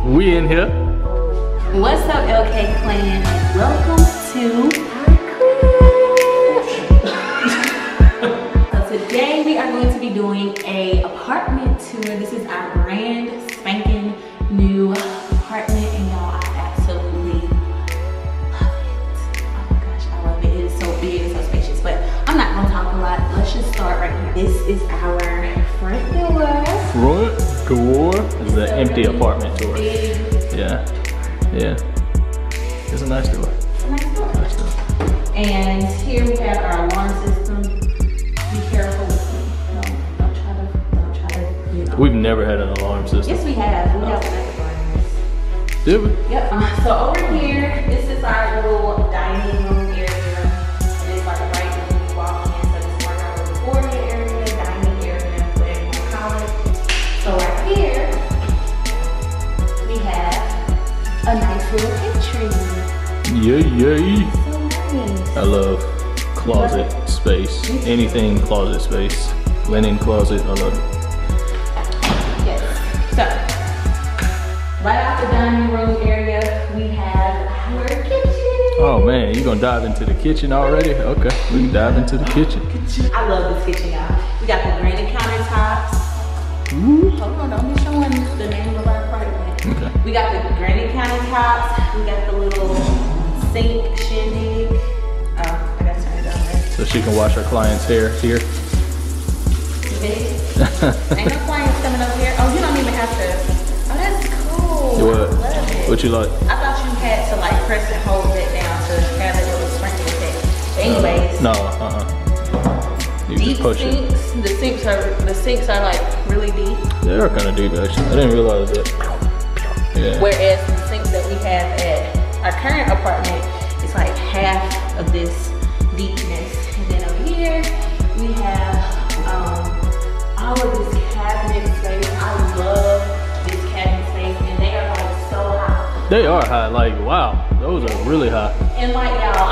We in here. What's up, LK Clan? Welcome to our crib. So today we are going to be doing a apartment tour. This is our brand spanking new apartment, and y'all, I absolutely love it. Oh my gosh, I love it. It is so big and so spacious, but I'm not gonna talk a lot. Let's just start right here. This is our front door. Front door is the empty apartment tour. Yeah. Yeah. It's a nice door. It's a nice door. Nice door. And here we have our alarm system. Be careful with me. Don't try to, you know. We've never had an alarm system. Yes, we have. We have one at the burners. Did we? Yep. So over here, this is our little dining room area. And it's like right when you walk in. So this is like our little foyer area, dining area, whatever you call it. So right here, we have a nice little pantry. Yay, yay. So nice. I love closet space. Anything closet space. Linen closet, I love it. Yes. So, right off the dining room area, we have our kitchen. Oh man, you gonna dive into the kitchen already? Okay, we can dive into the kitchen. I love this kitchen, y'all. We got the granite countertops. Ooh. Hold on, don't be showing the name of our apartment. Okay. We got the granite countertops. We got the little sink shindig. Oh, I gotta turn it on there. So she can wash her client's hair here. Ain't no clients coming up here. Oh, you don't even have to. Oh, that's cool. What? I love it. What you like? I thought you had to like press and hold it down to have a little sprinkle effect. But anyways. No, You Deep just push sinks. it. The sinks are like really deep. They are kind of deep actually. I didn't realize that. Yeah. Whereas the sinks that we have at our current apartment is like half of this deepness. And then over here we have all of this cabinet space. I love this cabinet space, and they are like so high. They are high. Like wow, those are really high. And like y'all,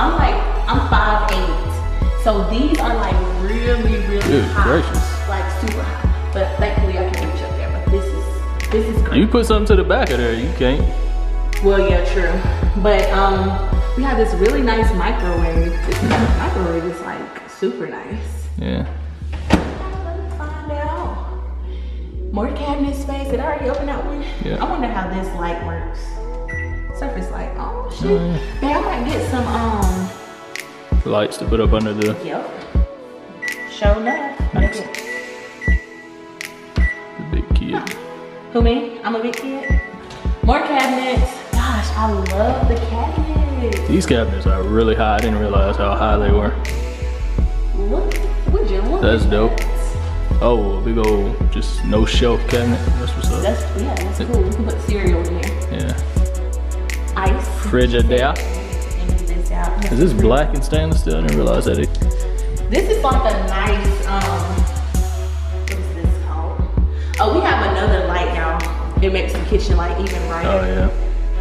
I'm 5'8". So these are like really Good high. gracious. Like super high. But thankfully I can reach up there. But this is great. You put something to the back of there, you can't. Well, yeah, true. But we have this really nice microwave. This microwave is like super nice. Yeah. Let's find out. More cabinet space. Did I already open that one? Yeah. I wonder how this light works. Surface light. Oh shit. Man, I might get some Lights to put up under the Yep. Show enough. Thanks. The big kid. Who, me? I'm a big kid. More cabinets. Gosh, I love the cabinets. These cabinets are really high. I didn't realize how high they were. Look, would you look? That's dope. Oh, a big old, just no shelf cabinet. That's what's up. That's cool. We can put cereal in here. Yeah. Ice. Frigidaire. Is this black and stainless steel? I didn't realize that. This is like a nice, what is this called? Oh, we have another light now. It makes the kitchen like even brighter. Oh yeah.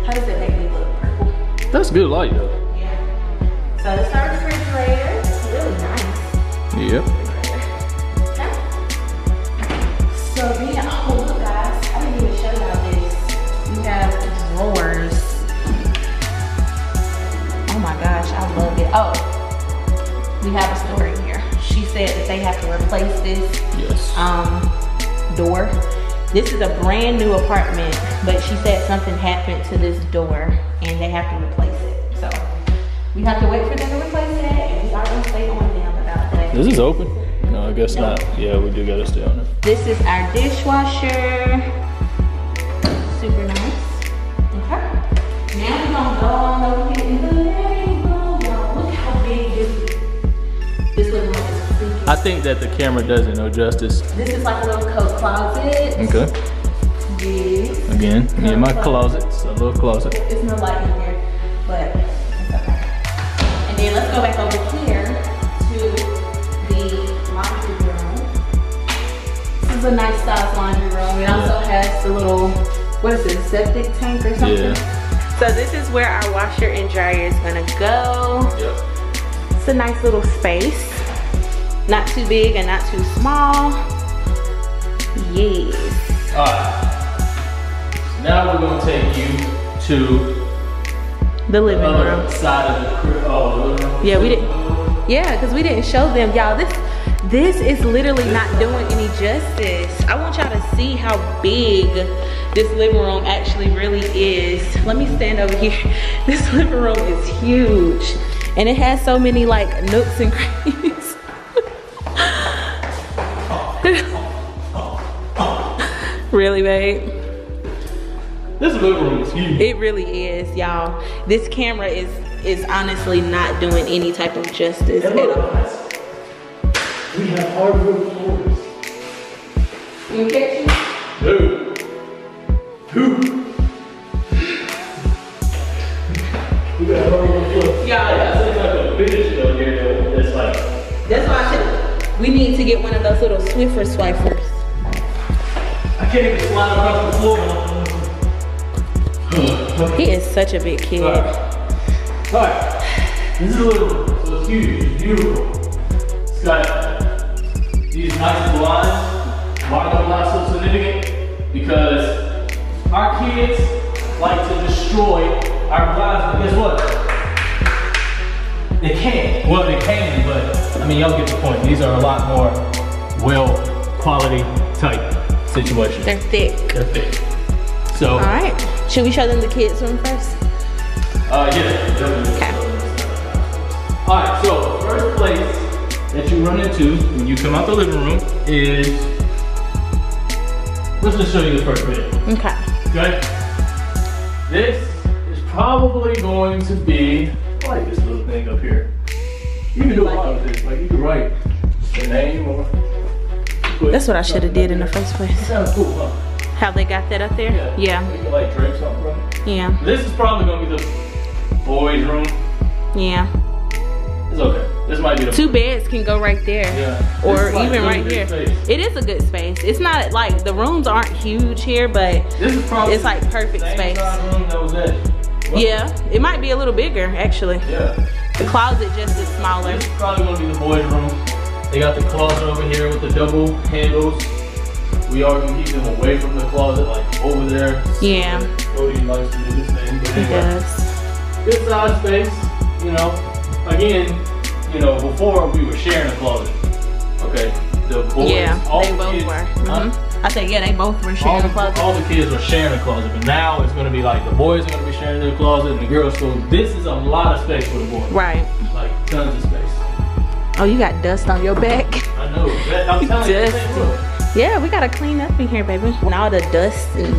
How does it make me look purple? That's good light though. Yeah. So it's our refrigerator. It's really nice. Yep. Okay. So then, oh look guys, I didn't even show y'all this. We have drawers. Oh my gosh, I love it. Oh, we have a story here. She said that they have to replace this door. This is a brand new apartment, but she said something happened to this door and they have to replace it. So we have to wait for them to replace it, and we are gonna stay on them about that. Is this open? No, I guess not. Yeah, we do gotta stay on it. This is our dishwasher. Super nice. Okay. Now we're gonna go on over here in the living room. Y'all, look how big this living room is. I think that the camera doesn't know justice. This is like a little coat closet. Okay. Yes. Again, me and my closet. It's a little closet. It's no light in here, but it's okay. And then let's go back over here to the laundry room. This is a nice size laundry room. It also has the little, what is it, septic tank or something? Yeah. So this is where our washer and dryer is gonna go. Yep. It's a nice little space. Not too big and not too small. Yes. Alright. Now we're going take you to the living other room. side of the crib. Oh, the living room. Yeah, we didn't. Yeah, because we didn't show them, y'all. This is literally not doing any justice. I want y'all to see how big this living room actually really is. Let me stand over here. This living room is huge, and it has so many like nooks and crannies. Really, babe? This living room is huge. It really is, y'all. This camera is honestly not doing any type of justice at all. We have hardwood floors. You catch me? Dude. We got hardwood floors. Y'all, That's like a finish though here. That's like. that's why I said we need to get one of those little Swiffer swipers. I can't even slide across the floor. He is such a big kid. Alright. This is a living room, so it's huge, it's beautiful. It's got these nice blinds. Why are the blinds so significant? Because our kids like to destroy our blinds, but guess what? They can't. Well, they can, but I mean, y'all get the point. These are a lot more quality type situations. They're thick. They're thick. So. All right. Should we show them the kids' room first? Yeah. Okay. All right. So the first place that you run into when you come out the living room is. Let's just show you the first bit. Okay. Okay. This is probably going to be like this little thing up here. You can do a lot with this. Like you can write the name or. That's what I should have did in the first place. Sounds cool, huh? How they got that up there? Yeah. You can like drape something from it. Yeah. This is probably gonna be the boys' room. Yeah. It's okay. This might be the 2 beds can go right there. Yeah. Or like even right here. space. It is a good space. It's not like the rooms aren't huge here, but This is probably it's like perfect the same space. size room that was at. What? Yeah, it might be a little bigger actually. Yeah. The closet just is smaller. This is probably gonna be the boys' room. They got the closet over here with the double handles. We are gonna keep them away from the closet, like over there. Yeah. Cody likes to do this thing, but It anyway. does. Good size space, you know. Again, you know, before we were sharing a closet. Okay. The boys, Yeah, all they the both kids, were. huh? I said, yeah, they both were sharing the closet. All the kids were sharing a closet, but now it's gonna be like the boys are gonna be sharing their closet and the girls. So this is a lot of space for the boys. Right. Like tons of space. Oh, you got dust on your back. I know. I'm telling you. Dusty. Look. Yeah, we gotta clean up in here, baby. When all the dust and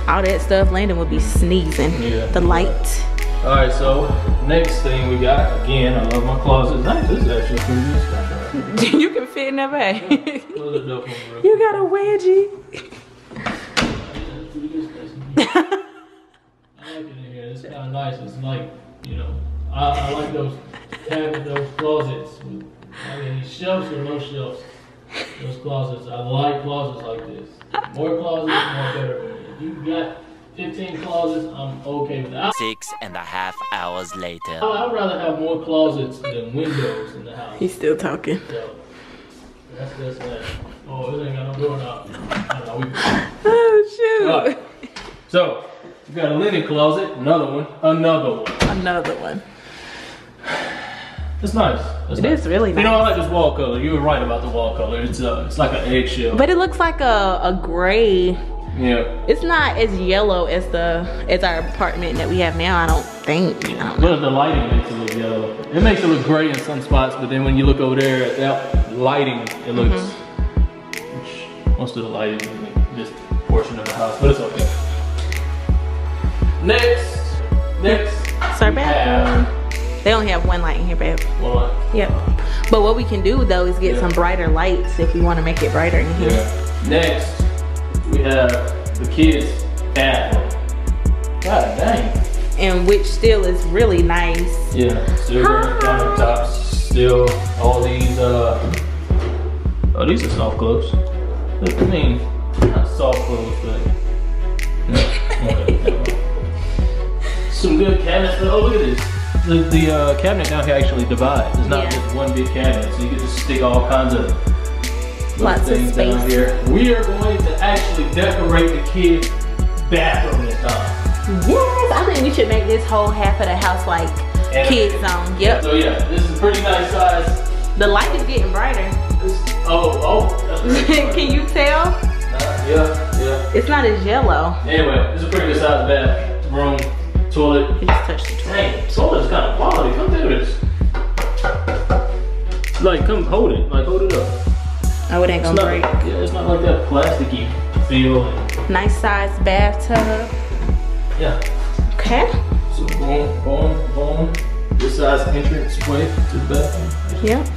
all that stuff, Landon would be sneezing. Yeah. The light. All right, so next thing we got, again, I love my closet. Nice, this is actually pretty good stuff right here. You can fit in that bag. Close it up real You got a wedgie. Pretty good space. I like it in here. It's kind of nice. It's like, you know, I like those those closets. I mean, shelves or no shelves. Those closets. I like closets like this. More closets, more better for me. If you got 15 closets, I'm okay with that. 6.5 hours later. I'd rather have more closets than windows in the house. He's still talking. So, that's that. Oh, it ain't got no door knob. Oh, shoot. All right. So, we got a linen closet, another one. Another one. It's nice. It's It nice. is really You know, I nice. like this wall color. You were right about the wall color. It's like an eggshell. But it looks like a gray. Yeah. It's not as yellow as our apartment that we have now, I don't think. I don't know. But the lighting makes it look yellow. It makes it look gray in some spots, but then when you look over there at that lighting, it looks. Most of the lighting is in this portion of the house, but it's okay. Next. It's our bathroom. They only have one light in here, babe. One light. Yep. But what we can do though is get some brighter lights if we want to make it brighter in here. Yeah. Next, we have the kids' bathroom. God dang. And which still is really nice. Yeah, still got countertops, still all these, oh, these are soft clothes. I mean, not soft clothes, but, okay. Some good cabinets, oh look at this. The cabinet down here actually divides. It's not just one big cabinet, so you can just stick all kinds of Lots of things down space. here. We are going to actually decorate the kids' bathroom this time. Yes, I think we should make this whole half of the house like kids zone. Yep. So yeah, this is a pretty nice size. The light is getting brighter. That's pretty Can you tell? Yeah. It's not as yellow. Anyway, this is a pretty good size bathroom, toilet. You just touched the toilet. Dang, toilet is kind of quality. Come do this. Like, come hold it. Like, hold it up. Oh, it ain't gonna break. Yeah, it's not like that plasticky feel. Nice size bathtub. Yeah. Okay. So boom. This size entrance way to the bathroom. Yep.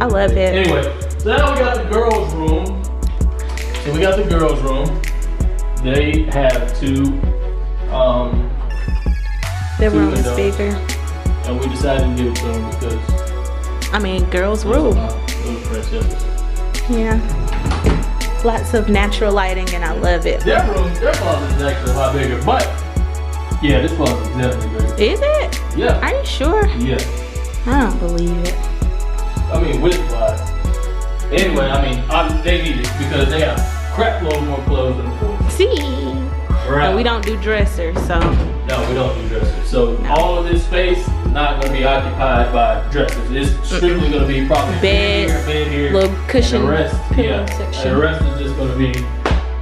I love it. Anyway, so now we got the girls' room. They have two The room is windows. bigger. And we decided to give it to them because I mean, girls rule. little princesses. Yeah. Lots of natural lighting and I love it. Their closet is actually a lot bigger, but yeah, this closet is definitely bigger. Is it? Yeah. Are you sure? Yeah. I don't believe it. I mean, width-wise. Anyway, I mean, they need it because they have crap load more clothes than before. See? Right. No, we don't do dressers, so. No, we don't do dressers. So all of this space not going to be occupied by dressers. It's strictly going to be probably Bed here, little cushion, and the rest, pillow section. And the rest is just going to be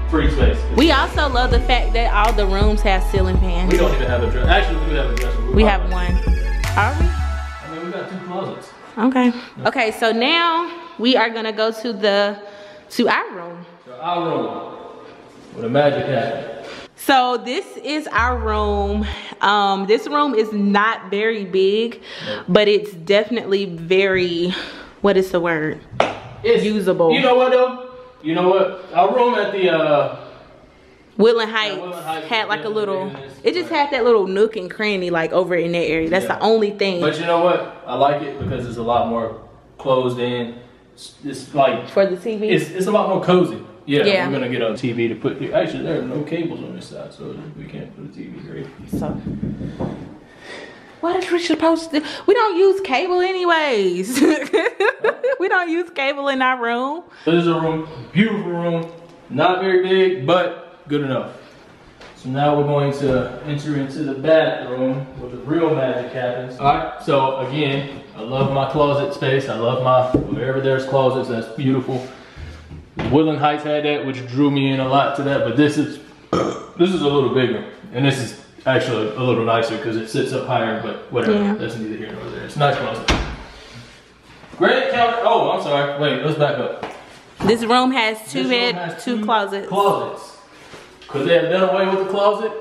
free space. We also love the fact that all the rooms have ceiling fans. We don't even have a dresser. Actually, we do have a dresser. We have one. Are we? I mean, we got two closets. Okay. Okay, so now we are gonna go to our room. So our room with a magic hat. So this is our room. This room is not very big, but it's definitely very, what is the word? It's usable. You know what though? You know what? Our room at the Woodland Heights Woodland Heights had like a little, bigger than this. it just had that little nook and cranny like over in that area. That's the only thing. But you know what? I like it because it's a lot more closed in. It's like For the TV? It's a lot more cozy. Yeah, Yeah. we're gonna get a TV to put here. Actually, there are no cables on this side, so we can't put a TV here. So, what is we supposed to do? We don't use cable anyways. We don't use cable in our room. This is a room, beautiful room, not very big, but good enough. So now we're going to enter into the bathroom where the real magic happens. All right, so again, I love my closet space. I love wherever there's closets, that's beautiful. Woodland Heights had that, which drew me in a lot to that, but this is a little bigger. And this is actually a little nicer because it sits up higher, but whatever, that's neither here nor there. It's a nice closet. Granite counter, oh, I'm sorry, wait, let's back up. This room has two closets. Could they have done away with the closet?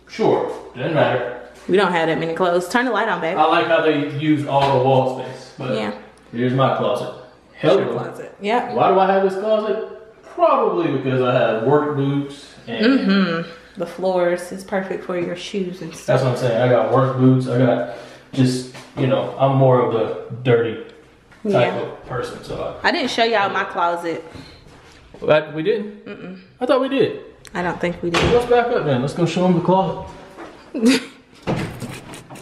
Sure, doesn't matter. We don't have that many clothes. Turn the light on, babe. I like how they use all the wall space, but here's my closet. Hello. Closet. Yeah. Why do I have this closet? Probably because I have work boots and the floors is perfect for your shoes and stuff. that's what I'm saying. I got work boots. I got just, you know, I'm more of the dirty type of person. So I didn't show y'all my closet. we didn't? I thought we did. I don't think we did. Let's back up then. Let's go show them the closet.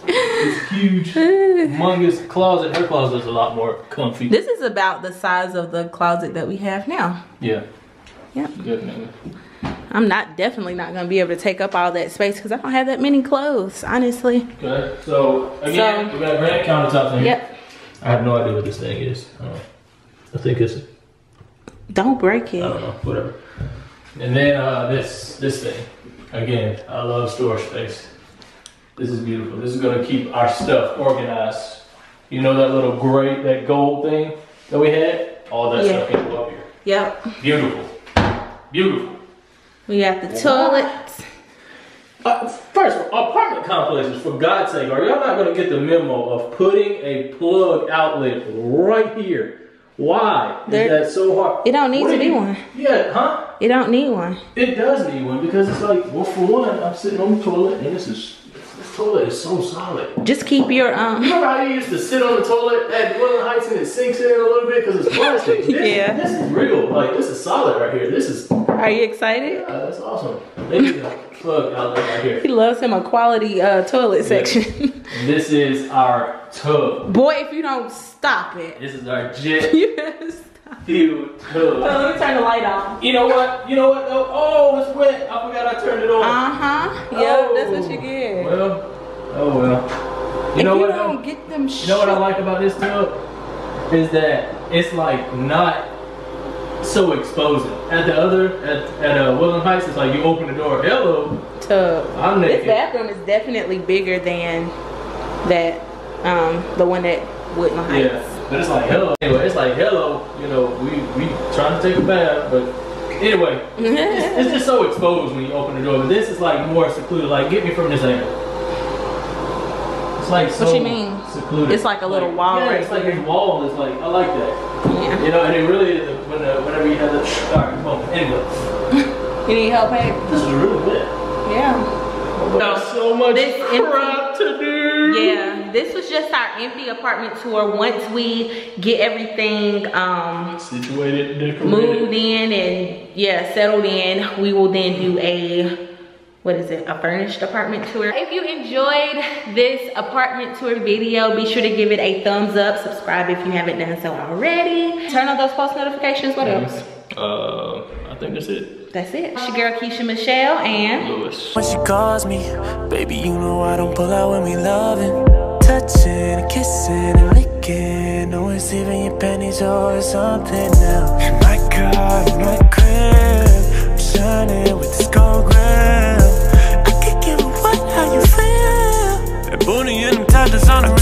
This huge, humongous closet. Her closet is a lot more comfy. This is about the size of the closet that we have now. Yeah. Yeah. Definitely. I'm definitely not gonna be able to take up all that space because I don't have that many clothes, honestly. Okay. So again, we got granite countertops in here. Yep. I have no idea what this thing is. I think it's. Don't break it. I don't know. Whatever. And then this thing. Again, I love storage space. This is beautiful. This is gonna keep our stuff organized. You know that little gray, that gold thing that we had? All that stuff can go up here. Yep. Beautiful. Beautiful. We got the toilets. First of all, apartment complexes, for God's sake, are y'all not gonna get the memo of putting a plug outlet right here? Why is that so hard? It don't need to be one. Yeah, huh? It don't need one. It does need one because it's like, well, for one, I'm sitting on the toilet and this toilet is so solid. Just keep your Remember how you used to sit on the toilet at Woodland Heights and it sinks in a little bit because it's plastic? This is real. Like, this is solid right here. This is. Are you excited? That's awesome. They need a plug outlet right here. He loves him a quality toilet section. And this is our tub. Boy, if you don't stop it. This is our jet. You better stop. Huge tub. Let me turn the light on. You know what? You know what though? Oh, it's wet. I forgot I turned it on. Yep, that's what you get. Well, oh well. You know what? Don't get them. You know what I like about this tub is that it's like not so exposing. At the other, at Woodland Heights, it's like you open the door. Hello. Tub. I'm naked. This bathroom is definitely bigger than that. The one that Woodland Heights. Yeah, but it's like hello. Anyway, it's like hello. You know, we trying to take a bath, but anyway, it's just so exposed when you open the door. But this is like more secluded. Like, get me from this angle. It's like so what you mean? Secluded. It's like a little wall. Yeah, right it's like here. this wall. It's like I like that. Yeah. You know, and it really is whenever you have the. All right, well, anyway. You need help, babe? This is really wet. Yeah. Got so much crap to do. Yeah, this was just our empty apartment tour. Once we get everything Situated, decorated, moved in and yeah, settled in, we will then do a, what is it, a furnished apartment tour. If you enjoyed this apartment tour video, be sure to give it a thumbs up. Subscribe if you haven't done so already. Turn on those post notifications. What else? I think that's it. That's it. It's your girl Keisha Michelle and Lewis. When she calls me, baby, you know I don't pull out when we loving. Touching and kissing and licking. No, it's even your panties or something now. In my car, in my crib, I'm shining with this gold grill. I could give a what, how you feel. And booty and them toddlers on the